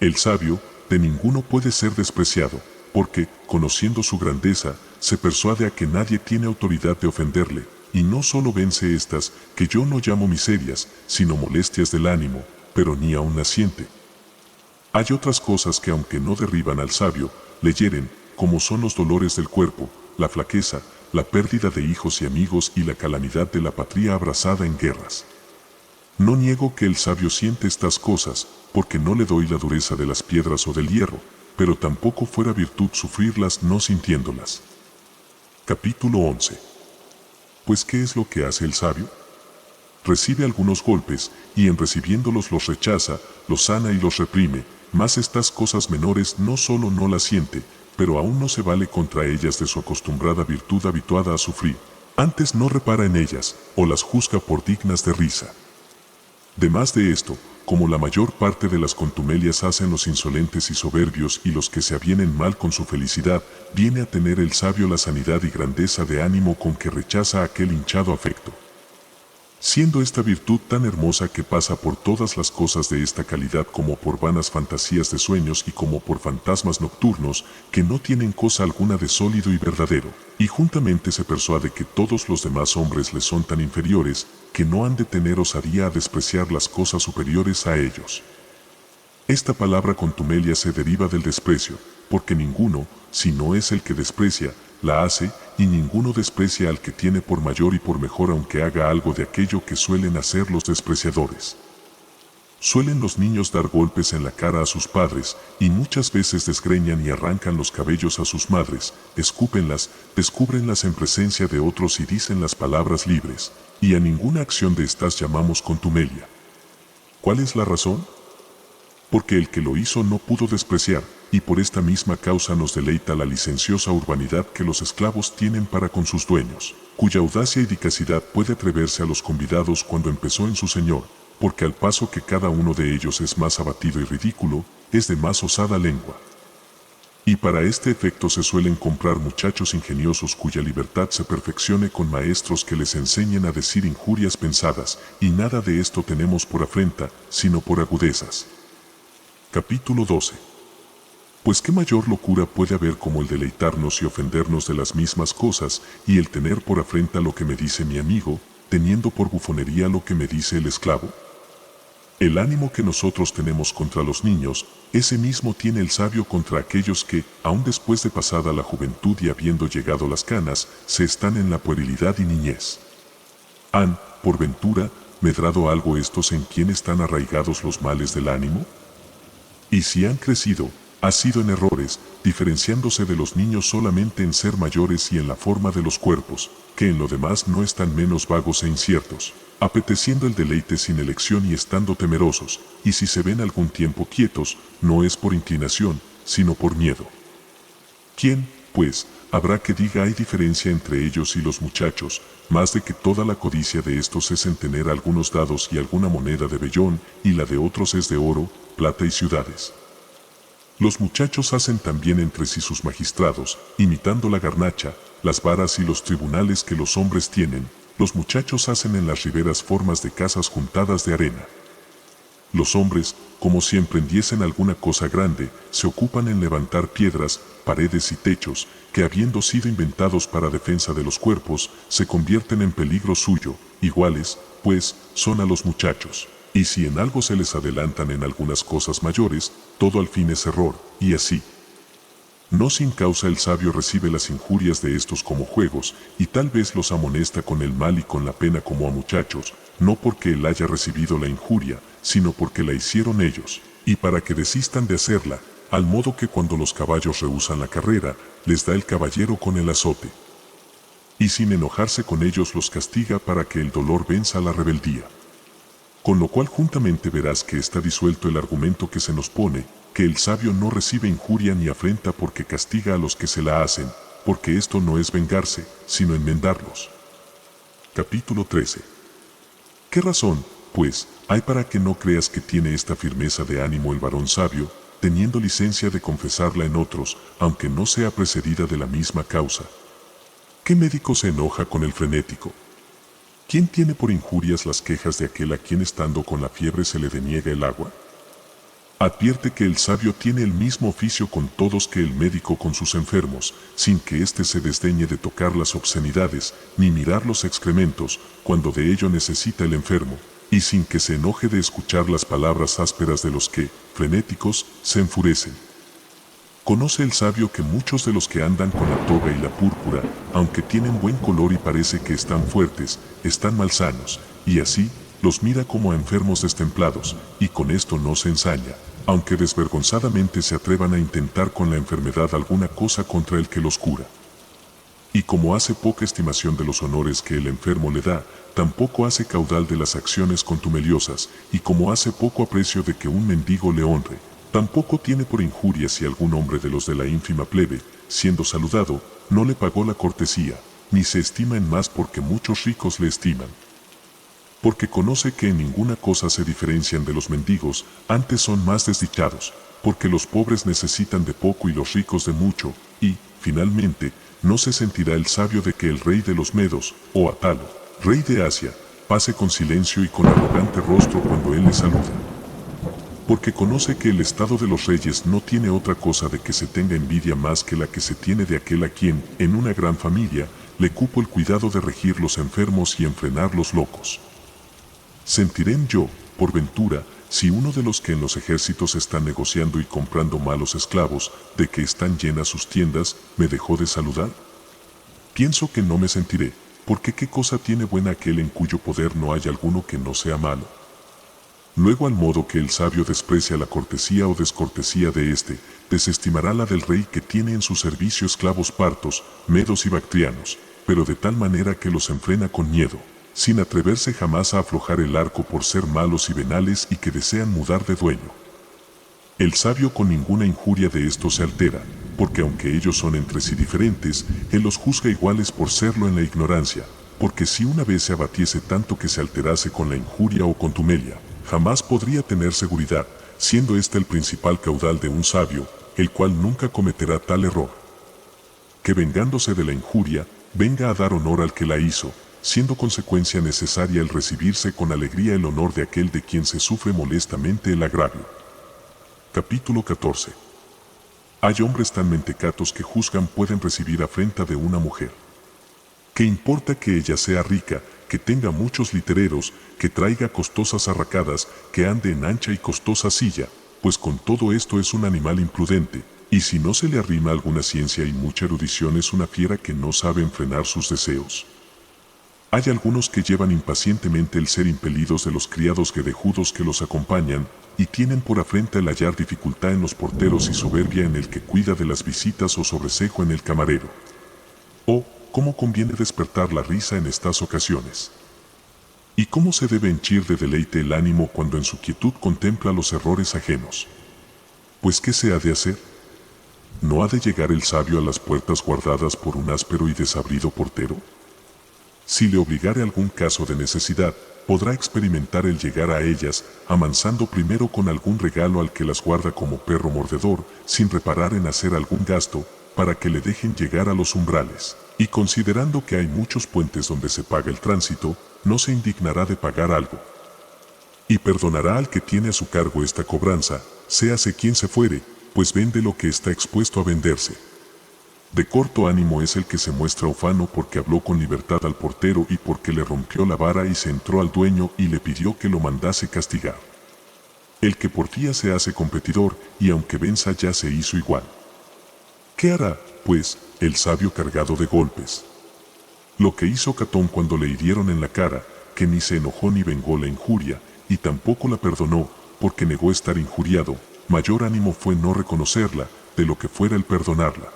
El sabio, de ninguno puede ser despreciado, porque, conociendo su grandeza, se persuade a que nadie tiene autoridad de ofenderle, y no solo vence estas, que yo no llamo miserias, sino molestias del ánimo, pero ni aun naciente. Hay otras cosas que aunque no derriban al sabio, le hieren, como son los dolores del cuerpo, la flaqueza, la pérdida de hijos y amigos y la calamidad de la patria abrasada en guerras. No niego que el sabio siente estas cosas, porque no le doy la dureza de las piedras o del hierro, pero tampoco fuera virtud sufrirlas no sintiéndolas. Capítulo 11. Pues ¿qué es lo que hace el sabio? Recibe algunos golpes, y en recibiéndolos los rechaza, los sana y los reprime, mas estas cosas menores no solo no las siente, pero aún no se vale contra ellas de su acostumbrada virtud habituada a sufrir, antes no repara en ellas, o las juzga por dignas de risa. Demás de esto, como la mayor parte de las contumelias hacen los insolentes y soberbios y los que se avienen mal con su felicidad, viene a tener el sabio la sanidad y grandeza de ánimo con que rechaza aquel hinchado afecto. Siendo esta virtud tan hermosa que pasa por todas las cosas de esta calidad como por vanas fantasías de sueños y como por fantasmas nocturnos que no tienen cosa alguna de sólido y verdadero, y juntamente se persuade que todos los demás hombres le son tan inferiores que no han de tener osadía a despreciar las cosas superiores a ellos. Esta palabra contumelia se deriva del desprecio, porque ninguno, si no es el que desprecia, la hace, y ninguno desprecia al que tiene por mayor y por mejor aunque haga algo de aquello que suelen hacer los despreciadores. Suelen los niños dar golpes en la cara a sus padres, y muchas veces desgreñan y arrancan los cabellos a sus madres, escúpenlas, descúbrenlas en presencia de otros y dicen las palabras libres, y a ninguna acción de estas llamamos contumelia. ¿Cuál es la razón? Porque el que lo hizo no pudo despreciar, y por esta misma causa nos deleita la licenciosa urbanidad que los esclavos tienen para con sus dueños, cuya audacia y dicacidad puede atreverse a los convidados cuando empezó en su señor, porque al paso que cada uno de ellos es más abatido y ridículo, es de más osada lengua. Y para este efecto se suelen comprar muchachos ingeniosos cuya libertad se perfeccione con maestros que les enseñen a decir injurias pensadas, y nada de esto tenemos por afrenta, sino por agudezas. Capítulo 12. Pues qué mayor locura puede haber como el deleitarnos y ofendernos de las mismas cosas, y el tener por afrenta lo que me dice mi amigo, teniendo por bufonería lo que me dice el esclavo. El ánimo que nosotros tenemos contra los niños, ese mismo tiene el sabio contra aquellos que, aun después de pasada la juventud y habiendo llegado las canas, se están en la puerilidad y niñez. ¿Han, por ventura, medrado algo estos en quien están arraigados los males del ánimo? Y si han crecido, ha sido en errores, diferenciándose de los niños solamente en ser mayores y en la forma de los cuerpos, que en lo demás no están menos vagos e inciertos, apeteciendo el deleite sin elección y estando temerosos, y si se ven algún tiempo quietos, no es por inclinación, sino por miedo. ¿Quién, pues, habrá que diga hay diferencia entre ellos y los muchachos, más de que toda la codicia de estos es en tener algunos dados y alguna moneda de vellón, y la de otros es de oro, plata y ciudades? Los muchachos hacen también entre sí sus magistrados, imitando la garnacha, las varas y los tribunales que los hombres tienen, los muchachos hacen en las riberas formas de casas juntadas de arena. los hombres, como si emprendiesen alguna cosa grande, se ocupan en levantar piedras, paredes y techos, que habiendo sido inventados para defensa de los cuerpos, se convierten en peligro suyo, iguales, pues, son a los muchachos. Y si en algo se les adelantan en algunas cosas mayores, todo al fin es error, y así. No sin causa el sabio recibe las injurias de estos como juegos, y tal vez los amonesta con el mal y con la pena como a muchachos, no porque él haya recibido la injuria, sino porque la hicieron ellos, y para que desistan de hacerla, al modo que cuando los caballos rehúsan la carrera, les da el caballero con el azote. Y sin enojarse con ellos los castiga para que el dolor venza la rebeldía. Con lo cual juntamente verás que está disuelto el argumento que se nos pone, que el sabio no recibe injuria ni afrenta porque castiga a los que se la hacen, porque esto no es vengarse, sino enmendarlos. Capítulo 13. ¿Qué razón, pues, hay para que no creas que tiene esta firmeza de ánimo el varón sabio, teniendo licencia de confesarla en otros, aunque no sea precedida de la misma causa? ¿Qué médico se enoja con el frenético? ¿Quién tiene por injurias las quejas de aquel a quien estando con la fiebre se le deniega el agua? Advierte que el sabio tiene el mismo oficio con todos que el médico con sus enfermos, sin que éste se desdeñe de tocar las obscenidades, ni mirar los excrementos, cuando de ello necesita el enfermo, y sin que se enoje de escuchar las palabras ásperas de los que, frenéticos, se enfurecen. Conoce el sabio que muchos de los que andan con la toga y la púrpura, aunque tienen buen color y parece que están fuertes, están malsanos, y así, los mira como a enfermos destemplados, y con esto no se ensaña, aunque desvergonzadamente se atrevan a intentar con la enfermedad alguna cosa contra el que los cura. Y como hace poca estimación de los honores que el enfermo le da, tampoco hace caudal de las acciones contumeliosas, y como hace poco aprecio de que un mendigo le honre, tampoco tiene por injuria si algún hombre de los de la ínfima plebe, siendo saludado, no le pagó la cortesía, ni se estima en más porque muchos ricos le estiman. Porque conoce que en ninguna cosa se diferencian de los mendigos, antes son más desdichados, porque los pobres necesitan de poco y los ricos de mucho, y, finalmente, no se sentirá el sabio de que el rey de los Medos, o Atalo, rey de Asia, pase con silencio y con arrogante rostro cuando él le saluda. Porque conoce que el estado de los reyes no tiene otra cosa de que se tenga envidia más que la que se tiene de aquel a quien, en una gran familia, le cupo el cuidado de regir los enfermos y enfrenar los locos. Sentiré yo, por ventura, si uno de los que en los ejércitos están negociando y comprando malos esclavos, de que están llenas sus tiendas, me dejó de saludar. Pienso que no me sentiré, porque qué cosa tiene buena aquel en cuyo poder no hay alguno que no sea malo. Luego al modo que el sabio desprecia la cortesía o descortesía de éste, desestimará la del rey que tiene en su servicio esclavos partos, medos y bactrianos, pero de tal manera que los enfrena con miedo, sin atreverse jamás a aflojar el arco por ser malos y venales y que desean mudar de dueño. El sabio con ninguna injuria de esto se altera, porque aunque ellos son entre sí diferentes, él los juzga iguales por serlo en la ignorancia, porque si una vez se abatiese tanto que se alterase con la injuria o contumelia, jamás podría tener seguridad, siendo este el principal caudal de un sabio, el cual nunca cometerá tal error. Que vengándose de la injuria, venga a dar honor al que la hizo, siendo consecuencia necesaria el recibirse con alegría el honor de aquel de quien se sufre molestamente el agravio. Capítulo 14. Hay hombres tan mentecatos que juzgan pueden recibir afrenta de una mujer. ¿Qué importa que ella sea rica, que tenga muchos litereros, que traiga costosas arracadas, que ande en ancha y costosa silla? Pues con todo esto es un animal imprudente, y si no se le arrima alguna ciencia y mucha erudición es una fiera que no sabe enfrenar sus deseos. Hay algunos que llevan impacientemente el ser impelidos de los criados guedejudos que los acompañan, y tienen por afrenta el hallar dificultad en los porteros y soberbia en el que cuida de las visitas o sobrecejo en el camarero. Oh, cómo conviene despertar la risa en estas ocasiones. Y cómo se debe henchir de deleite el ánimo cuando en su quietud contempla los errores ajenos. Pues ¿qué se ha de hacer? ¿No ha de llegar el sabio a las puertas guardadas por un áspero y desabrido portero? Si le obligare algún caso de necesidad, podrá experimentar el llegar a ellas, amansando primero con algún regalo al que las guarda como perro mordedor, sin reparar en hacer algún gasto, para que le dejen llegar a los umbrales, y considerando que hay muchos puentes donde se paga el tránsito, no se indignará de pagar algo. Y perdonará al que tiene a su cargo esta cobranza, séase quien se fuere, pues vende lo que está expuesto a venderse. De corto ánimo es el que se muestra ufano porque habló con libertad al portero y porque le rompió la vara y se entró al dueño y le pidió que lo mandase castigar. El que porfía se hace competidor y aunque venza ya se hizo igual. ¿Qué hará, pues, el sabio cargado de golpes? Lo que hizo Catón cuando le hirieron en la cara, que ni se enojó ni vengó la injuria, y tampoco la perdonó, porque negó estar injuriado, mayor ánimo fue no reconocerla, de lo que fuera el perdonarla.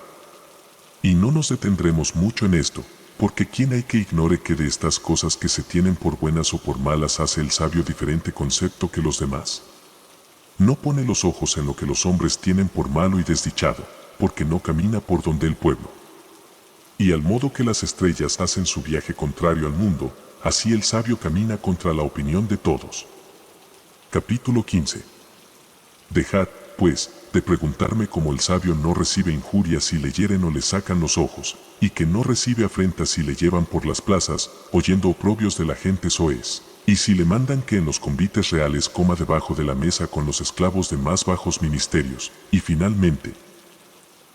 Y no nos detendremos mucho en esto, porque ¿quién hay que ignore que de estas cosas que se tienen por buenas o por malas hace el sabio diferente concepto que los demás? No pone los ojos en lo que los hombres tienen por malo y desdichado, porque no camina por donde el pueblo. Y al modo que las estrellas hacen su viaje contrario al mundo, así el sabio camina contra la opinión de todos. Capítulo 15. Dejad, pues, de preguntarme cómo el sabio no recibe injurias si le hieren o le sacan los ojos, y que no recibe afrentas si le llevan por las plazas, oyendo oprobios de la gente soez, y si le mandan que en los convites reales coma debajo de la mesa con los esclavos de más bajos ministerios, y finalmente,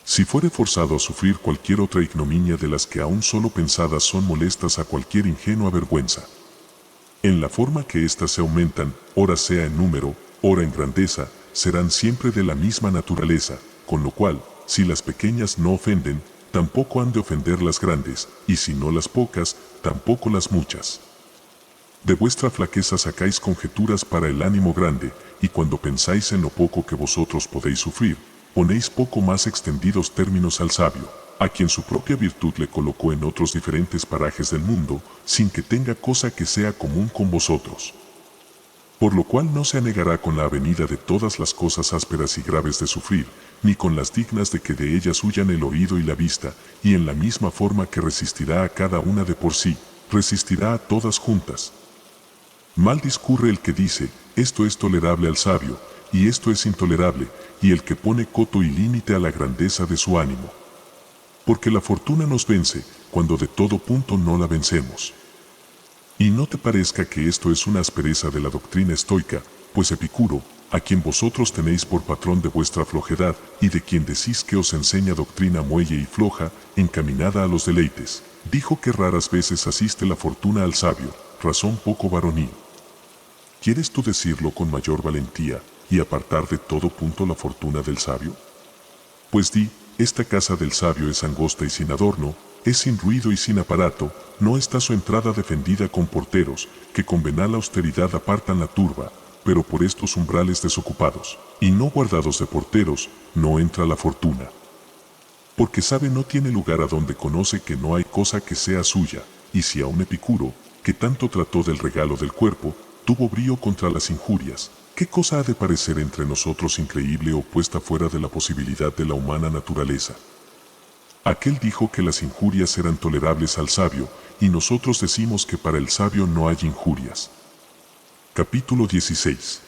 si fuere forzado a sufrir cualquier otra ignominia de las que aún solo pensadas son molestas a cualquier ingenua vergüenza. En la forma que éstas se aumentan, ora sea en número, ora en grandeza, serán siempre de la misma naturaleza, con lo cual, si las pequeñas no ofenden, tampoco han de ofender las grandes, y si no las pocas, tampoco las muchas. De vuestra flaqueza sacáis conjeturas para el ánimo grande, y cuando pensáis en lo poco que vosotros podéis sufrir, ponéis poco más extendidos términos al sabio, a quien su propia virtud le colocó en otros diferentes parajes del mundo, sin que tenga cosa que sea común con vosotros. Por lo cual no se anegará con la avenida de todas las cosas ásperas y graves de sufrir, ni con las dignas de que de ellas huyan el oído y la vista, y en la misma forma que resistirá a cada una de por sí, resistirá a todas juntas. Mal discurre el que dice, esto es tolerable al sabio, y esto es intolerable, y el que pone coto y límite a la grandeza de su ánimo. Porque la fortuna nos vence, cuando de todo punto no la vencemos. Y no te parezca que esto es una aspereza de la doctrina estoica, pues Epicuro, a quien vosotros tenéis por patrón de vuestra flojedad, y de quien decís que os enseña doctrina muelle y floja, encaminada a los deleites, dijo que raras veces asiste la fortuna al sabio, razón poco varonil. ¿Quieres tú decirlo con mayor valentía, y apartar de todo punto la fortuna del sabio? Pues di, esta casa del sabio es angosta y sin adorno, es sin ruido y sin aparato, no está su entrada defendida con porteros, que con venal austeridad apartan la turba, pero por estos umbrales desocupados, y no guardados de porteros, no entra la fortuna. Porque sabe no tiene lugar a donde conoce que no hay cosa que sea suya, y si a un Epicuro, que tanto trató del regalo del cuerpo, tuvo brío contra las injurias, ¿qué cosa ha de parecer entre nosotros increíble o puesta fuera de la posibilidad de la humana naturaleza? Aquel dijo que las injurias eran tolerables al sabio, y nosotros decimos que para el sabio no hay injurias. Capítulo 16.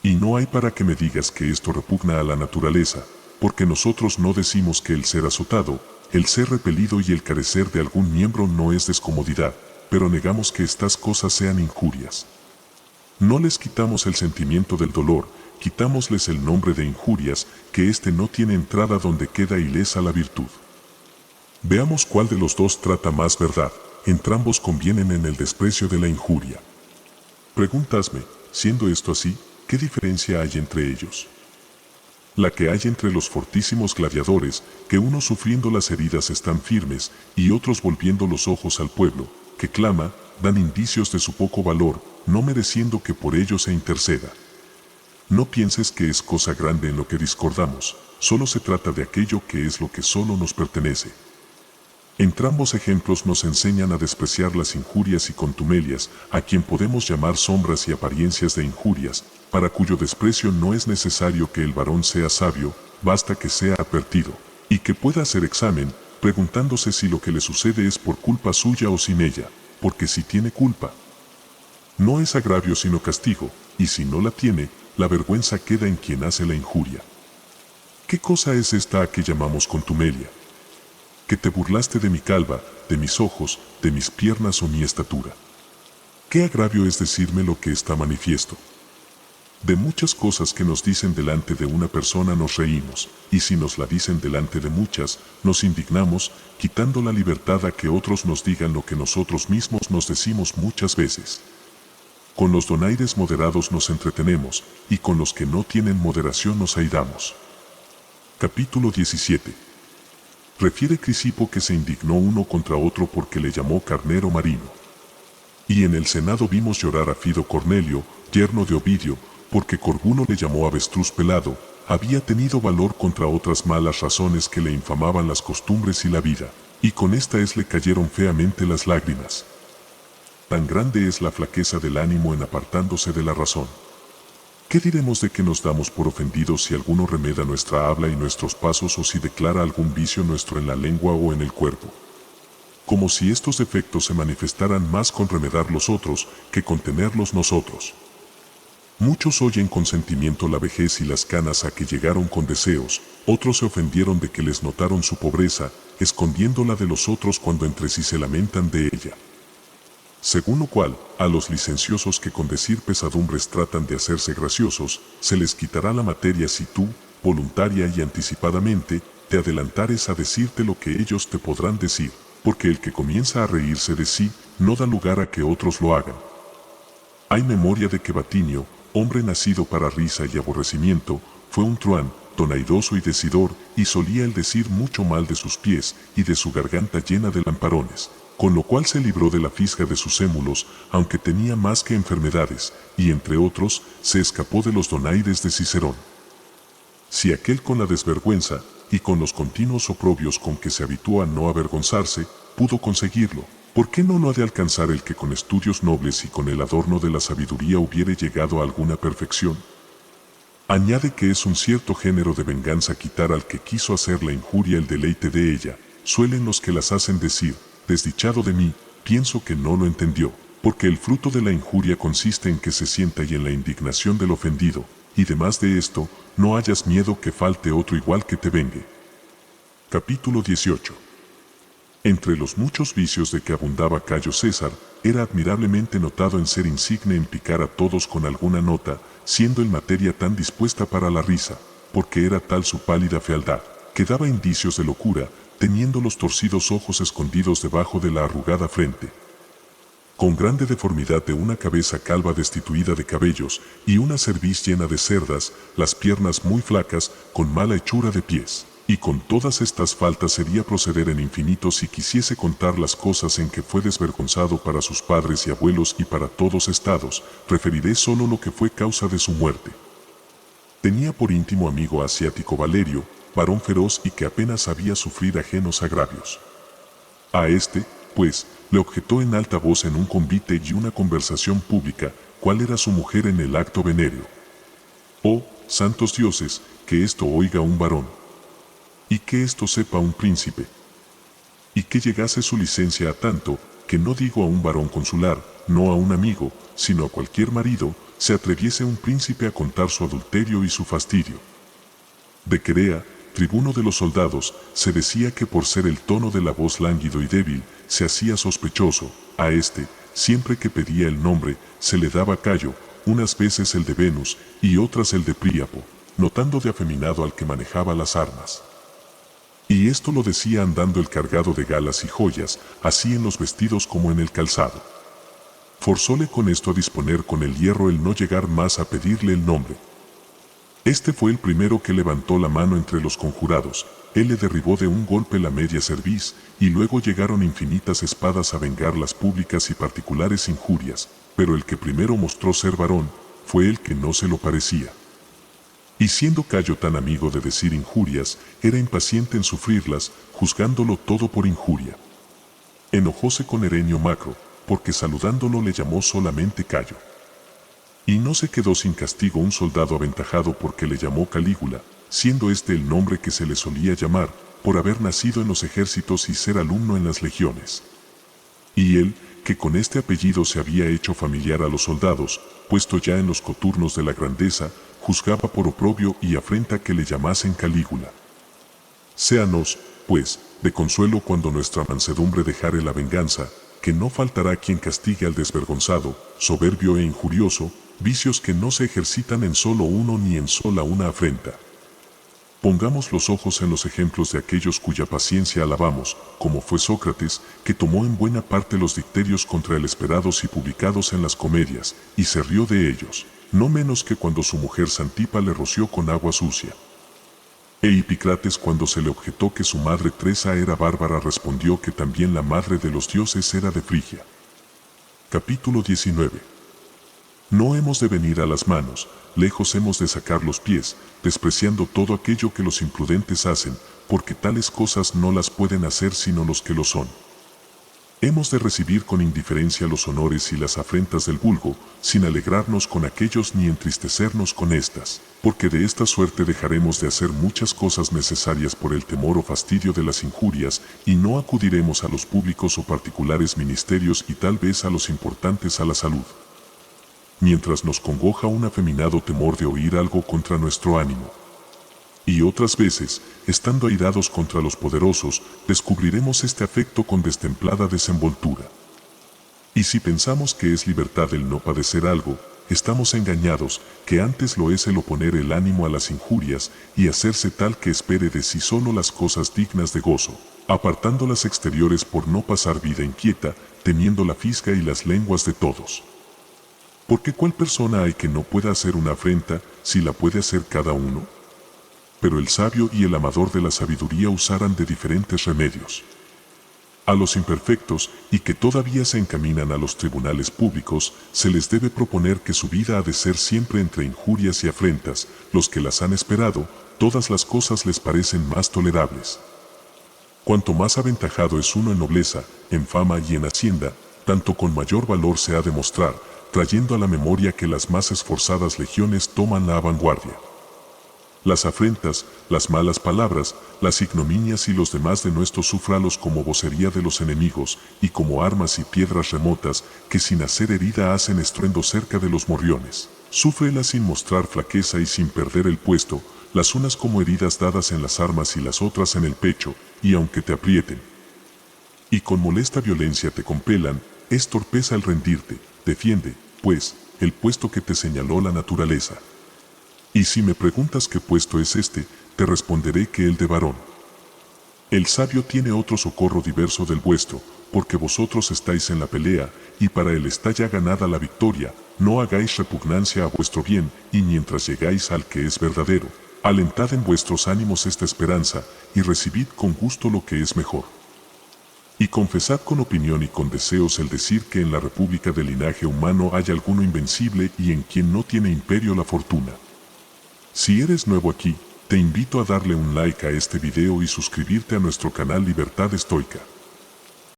Y no hay para que me digas que esto repugna a la naturaleza, porque nosotros no decimos que el ser azotado, el ser repelido y el carecer de algún miembro no es descomodidad, pero negamos que estas cosas sean injurias. No les quitamos el sentimiento del dolor, quitámosles el nombre de injurias, que éste no tiene entrada donde queda ilesa la virtud. Veamos cuál de los dos trata más verdad, entrambos convienen en el desprecio de la injuria. Preguntasme, siendo esto así, ¿qué diferencia hay entre ellos? La que hay entre los fortísimos gladiadores, que unos sufriendo las heridas están firmes, y otros volviendo los ojos al pueblo, que clama, dan indicios de su poco valor, no mereciendo que por ello se interceda. No pienses que es cosa grande en lo que discordamos, solo se trata de aquello que es lo que solo nos pertenece. Entrambos ejemplos nos enseñan a despreciar las injurias y contumelias, a quien podemos llamar sombras y apariencias de injurias, para cuyo desprecio no es necesario que el varón sea sabio, basta que sea advertido, y que pueda hacer examen, preguntándose si lo que le sucede es por culpa suya o sin ella, porque si tiene culpa, no es agravio sino castigo, y si no la tiene, la vergüenza queda en quien hace la injuria. ¿Qué cosa es esta a que llamamos contumelia? Que te burlaste de mi calva, de mis ojos, de mis piernas o mi estatura. ¿Qué agravio es decirme lo que está manifiesto? De muchas cosas que nos dicen delante de una persona nos reímos, y si nos la dicen delante de muchas, nos indignamos, quitando la libertad a que otros nos digan lo que nosotros mismos nos decimos muchas veces. Con los donaires moderados nos entretenemos, y con los que no tienen moderación nos airamos. Capítulo 17. Refiere Crisipo que se indignó uno contra otro porque le llamó carnero marino. Y en el Senado vimos llorar a Fido Cornelio, yerno de Ovidio, porque Corbulo le llamó avestruz pelado, había tenido valor contra otras malas razones que le infamaban las costumbres y la vida, y con esta le cayeron feamente las lágrimas. Tan grande es la flaqueza del ánimo en apartándose de la razón. ¿Qué diremos de que nos damos por ofendidos si alguno remeda nuestra habla y nuestros pasos o si declara algún vicio nuestro en la lengua o en el cuerpo? Como si estos defectos se manifestaran más con remedar los otros que con tenerlos nosotros. Muchos oyen con sentimiento la vejez y las canas a que llegaron con deseos, otros se ofendieron de que les notaron su pobreza, escondiéndola de los otros cuando entre sí se lamentan de ella. Según lo cual, a los licenciosos que con decir pesadumbres tratan de hacerse graciosos, se les quitará la materia si tú, voluntaria y anticipadamente, te adelantares a decirte lo que ellos te podrán decir, porque el que comienza a reírse de sí, no da lugar a que otros lo hagan. Hay memoria de que Batinio, hombre nacido para risa y aborrecimiento, fue un truán, donaidoso y decidor, y solía el decir mucho mal de sus pies y de su garganta llena de lamparones, con lo cual se libró de la fisga de sus émulos, aunque tenía más que enfermedades, y entre otros, se escapó de los donaires de Cicerón. Si aquel con la desvergüenza, y con los continuos oprobios con que se habitúa a no avergonzarse, pudo conseguirlo, ¿por qué no lo ha de alcanzar el que con estudios nobles y con el adorno de la sabiduría hubiere llegado a alguna perfección? Añade que es un cierto género de venganza quitar al que quiso hacer la injuria el deleite de ella. Suelen los que las hacen decir, desdichado de mí, pienso que no lo entendió, porque el fruto de la injuria consiste en que se sienta y en la indignación del ofendido, y demás de esto, no hayas miedo que falte otro igual que te vengue. Capítulo 18. Entre los muchos vicios de que abundaba Cayo César, era admirablemente notado en ser insigne en picar a todos con alguna nota, siendo en materia tan dispuesta para la risa, porque era tal su pálida fealdad, que daba indicios de locura, teniendo los torcidos ojos escondidos debajo de la arrugada frente. Con grande deformidad de una cabeza calva destituida de cabellos, y una cerviz llena de cerdas, las piernas muy flacas, con mala hechura de pies. Y con todas estas faltas sería proceder en infinito si quisiese contar las cosas en que fue desvergonzado para sus padres y abuelos y para todos estados, referiré solo lo que fue causa de su muerte. Tenía por íntimo amigo a Asiático Valerio, varón feroz y que apenas sabía sufrir ajenos agravios. A este, pues, le objetó en alta voz en un convite y una conversación pública, cuál era su mujer en el acto venéreo. Oh, santos dioses, que esto oiga un varón. Y que esto sepa un príncipe. Y que llegase su licencia a tanto, que no digo a un varón consular, no a un amigo, sino a cualquier marido, se atreviese un príncipe a contar su adulterio y su fastidio. De Querea, tribuno de los soldados, se decía que por ser el tono de la voz lánguido y débil, se hacía sospechoso. A este, siempre que pedía el nombre, se le daba Cayo, unas veces el de Venus y otras el de Príapo, notando de afeminado al que manejaba las armas. Y esto lo decía andando el cargado de galas y joyas, así en los vestidos como en el calzado. Forzóle con esto a disponer con el hierro el no llegar más a pedirle el nombre. Este fue el primero que levantó la mano entre los conjurados, él le derribó de un golpe la media cerviz, y luego llegaron infinitas espadas a vengar las públicas y particulares injurias, pero el que primero mostró ser varón, fue el que no se lo parecía. Y siendo Cayo tan amigo de decir injurias, era impaciente en sufrirlas, juzgándolo todo por injuria. Enojóse con Herenio Macro, porque saludándolo le llamó solamente Cayo. Y no se quedó sin castigo un soldado aventajado porque le llamó Calígula, siendo este el nombre que se le solía llamar, por haber nacido en los ejércitos y ser alumno en las legiones. Y él, que con este apellido se había hecho familiar a los soldados, puesto ya en los coturnos de la grandeza, juzgaba por oprobio y afrenta que le llamasen Calígula. Séanos, pues, de consuelo cuando nuestra mansedumbre dejare la venganza, que no faltará quien castigue al desvergonzado, soberbio e injurioso, vicios que no se ejercitan en solo uno ni en sola una afrenta. Pongamos los ojos en los ejemplos de aquellos cuya paciencia alabamos, como fue Sócrates, que tomó en buena parte los dicterios contra el esperados y publicados en las comedias, y se rió de ellos, no menos que cuando su mujer Santipa le roció con agua sucia. E Hipicrates, cuando se le objetó que su madre Tresa era bárbara, respondió que también la madre de los dioses era de Frigia. Capítulo 19. No hemos de venir a las manos, lejos hemos de sacar los pies, despreciando todo aquello que los imprudentes hacen, porque tales cosas no las pueden hacer sino los que lo son. Hemos de recibir con indiferencia los honores y las afrentas del vulgo, sin alegrarnos con aquellos ni entristecernos con éstas, porque de esta suerte dejaremos de hacer muchas cosas necesarias por el temor o fastidio de las injurias, y no acudiremos a los públicos o particulares ministerios y tal vez a los importantes a la salud. Mientras nos congoja un afeminado temor de oír algo contra nuestro ánimo. Y otras veces, estando airados contra los poderosos, descubriremos este afecto con destemplada desenvoltura. Y si pensamos que es libertad el no padecer algo, estamos engañados, que antes lo es el oponer el ánimo a las injurias y hacerse tal que espere de sí solo las cosas dignas de gozo, apartando las exteriores por no pasar vida inquieta, temiendo la fisga y las lenguas de todos. Porque ¿cuál persona hay que no pueda hacer una afrenta, si la puede hacer cada uno? Pero el sabio y el amador de la sabiduría usaran de diferentes remedios. A los imperfectos, y que todavía se encaminan a los tribunales públicos, se les debe proponer que su vida ha de ser siempre entre injurias y afrentas. Los que las han esperado, todas las cosas les parecen más tolerables. Cuanto más aventajado es uno en nobleza, en fama y en hacienda, tanto con mayor valor se ha de mostrar, trayendo a la memoria que las más esforzadas legiones toman la vanguardia. Las afrentas, las malas palabras, las ignominias y los demás de nuestros sufralos como vocería de los enemigos, y como armas y piedras remotas, que sin hacer herida hacen estruendo cerca de los morriones. Súfrelas sin mostrar flaqueza y sin perder el puesto, las unas como heridas dadas en las armas y las otras en el pecho, y aunque te aprieten, y con molesta violencia te compelan, es torpeza el rendirte. Defiende, pues, el puesto que te señaló la naturaleza. Y si me preguntas qué puesto es este, te responderé que el de varón. El sabio tiene otro socorro diverso del vuestro, porque vosotros estáis en la pelea, y para él está ya ganada la victoria. No hagáis repugnancia a vuestro bien, y mientras llegáis al que es verdadero, alentad en vuestros ánimos esta esperanza, y recibid con gusto lo que es mejor. Y confesad con opinión y con deseos el decir que en la república del linaje humano hay alguno invencible y en quien no tiene imperio la fortuna. Si eres nuevo aquí, te invito a darle un like a este video y suscribirte a nuestro canal Libertad Estoica.